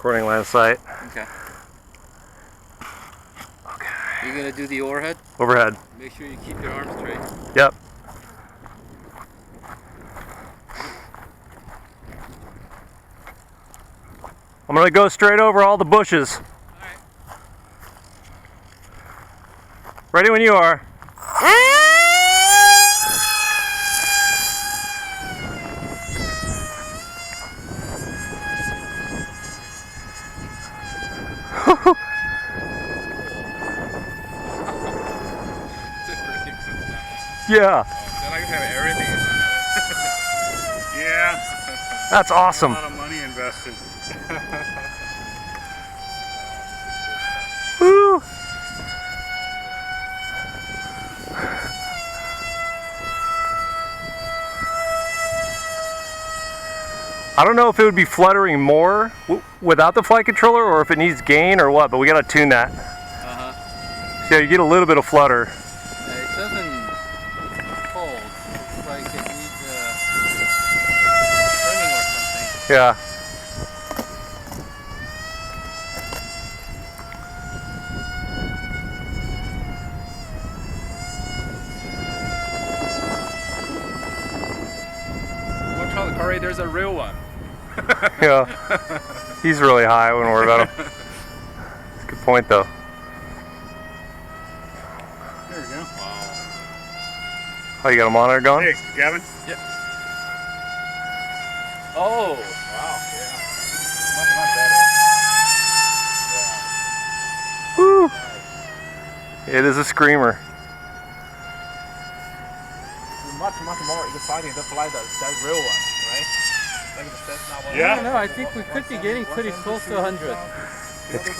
Recording line of sight. Okay. You're gonna do the overhead? Overhead. Make sure you keep your arms straight. Yep. I'm gonna go straight over all the bushes. Alright. Ready when you are. Yeah. Then I can have everything in Yeah. That's awesome. A lot of money invested. Woo. I don't know if it would be fluttering more without the flight controller or if it needs gain or what, but we gotta tune that. So you get a little bit of flutter. It doesn't hold. It's like it needs trimming or something. Yeah. Watch out, Kory, there's a real one. Yeah. He's really high, I wouldn't worry about him. That's a good point though. There we go. Wow. Oh, you got a monitor going? Hey, Gavin? Yeah. Oh! Wow, yeah. Much better. Woo! Yeah. It is a screamer. Much more exciting to fly that real one, right? Like the Cessna one. Yeah. I don't know, I think we could be getting pretty close to 100.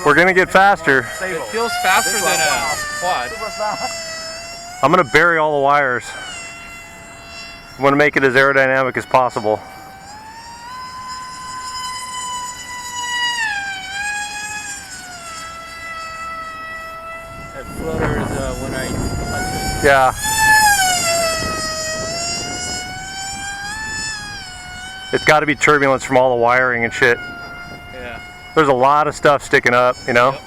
We're gonna get faster. It feels faster than a quad. Super fast. I'm gonna bury all the wires. I'm gonna make it as aerodynamic as possible. It flutters when I touch it. Yeah. It's got to be turbulence from all the wiring and shit. Yeah. There's a lot of stuff sticking up, you know? Yep.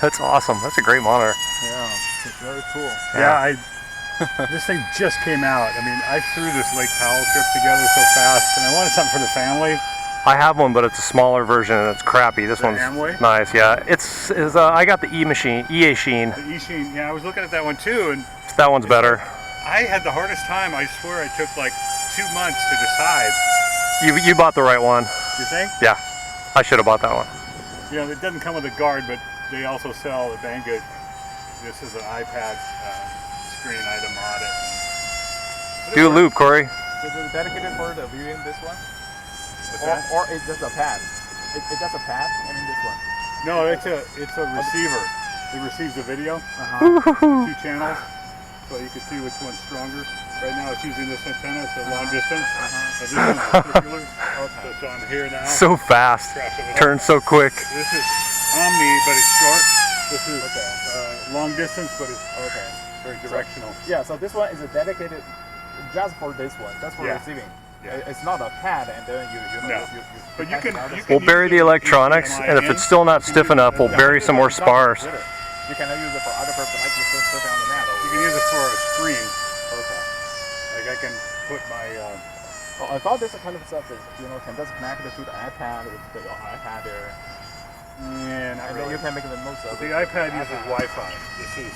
That's awesome. That's a great monitor. Yeah, it's very cool. Yeah, this thing just came out. I mean, I threw this Lake Powell trip together so fast, and I wanted something for the family. I have one, but it's a smaller version and it's crappy. This one's Amway? nice, yeah. I got the EA Sheen. The E-Sheen, yeah, I was looking at that one too, and That one's better. I had the hardest time. I swear I took like 2 months to decide. You bought the right one. You think? Yeah, I should have bought that one. You know, it doesn't come with a guard, but they also sell the Banggood. This is an iPad screen item on it. Do a loop, Kory. So is it dedicated for the viewing this one? Or it's just a pad? It's just a pad, I mean this one? No, it's a receiver. It receives the video, 2 channels, so you can see which one's stronger. Right now it's using this antenna, it's a long distance. So this one's particular, so it's on here now. So fast. Turns so quick. This is Omni, but it's short. This is long distance, but it's very directional. Yeah, so this one is a dedicated just for this one. That's for receiving. Yeah. It's not a pad, and then you But you can We'll bury the electronics, and if it's still not stiff enough, we'll bury some more spars. You cannot use it for other purposes, like you just put on the mat. You can use it for a screen. Okay. Like I can put my. Oh, I thought this kind of stuff is, can just connect it to the iPad with the iPad there. Yeah, not And then really. you can make the most of The it. iPad uses Wi-Fi. This is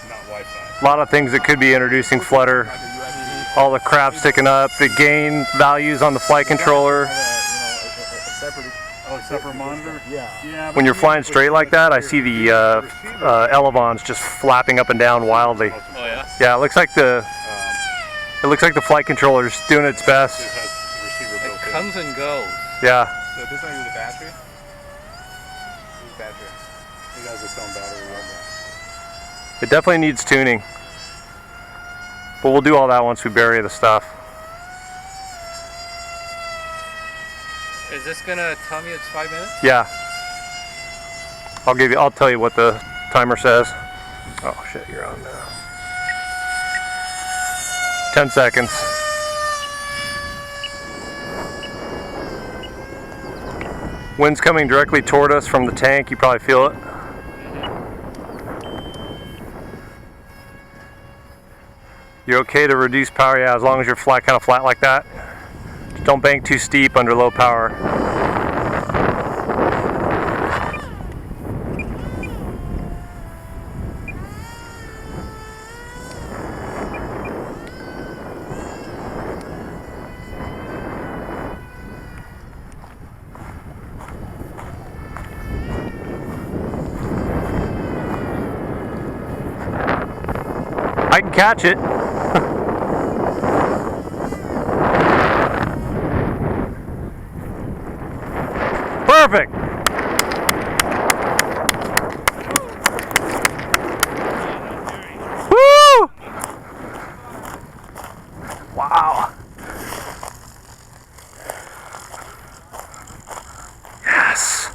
not Wi-Fi. A lot of things that could be introducing flutter. Like a USB. All the crap sticking up, the gain values on the flight controller. A separate. Oh, separate monitor. Yeah. Yeah. When you're flying straight like that, I see the elevons just flapping up and down wildly. Oh yeah? Yeah, it looks like the flight controller's doing its best. It has the receiver It built in. comes and goes. Yeah. So this one uses battery? Battery. It has its own battery. It definitely needs tuning. But we'll do all that once we bury the stuff. Is this gonna tell me it's 5 minutes? Yeah. I'll tell you what the timer says. Oh shit, you're on now. 10 seconds. Wind's coming directly toward us from the tank. You probably feel it. You're okay to reduce power, yeah, as long as you're flat, kind of flat like that. Just don't bank too steep under low power. I can catch it. Perfect. Woo! Wow. Yes.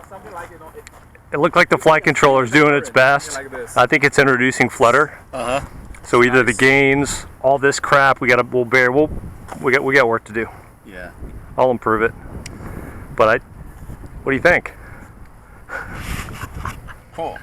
Something like It looked like the flight controller is doing its best. like this. I think it's introducing flutter. So either the gains, all this crap, we got work to do. Yeah. I'll improve it. But what do you think? Cool.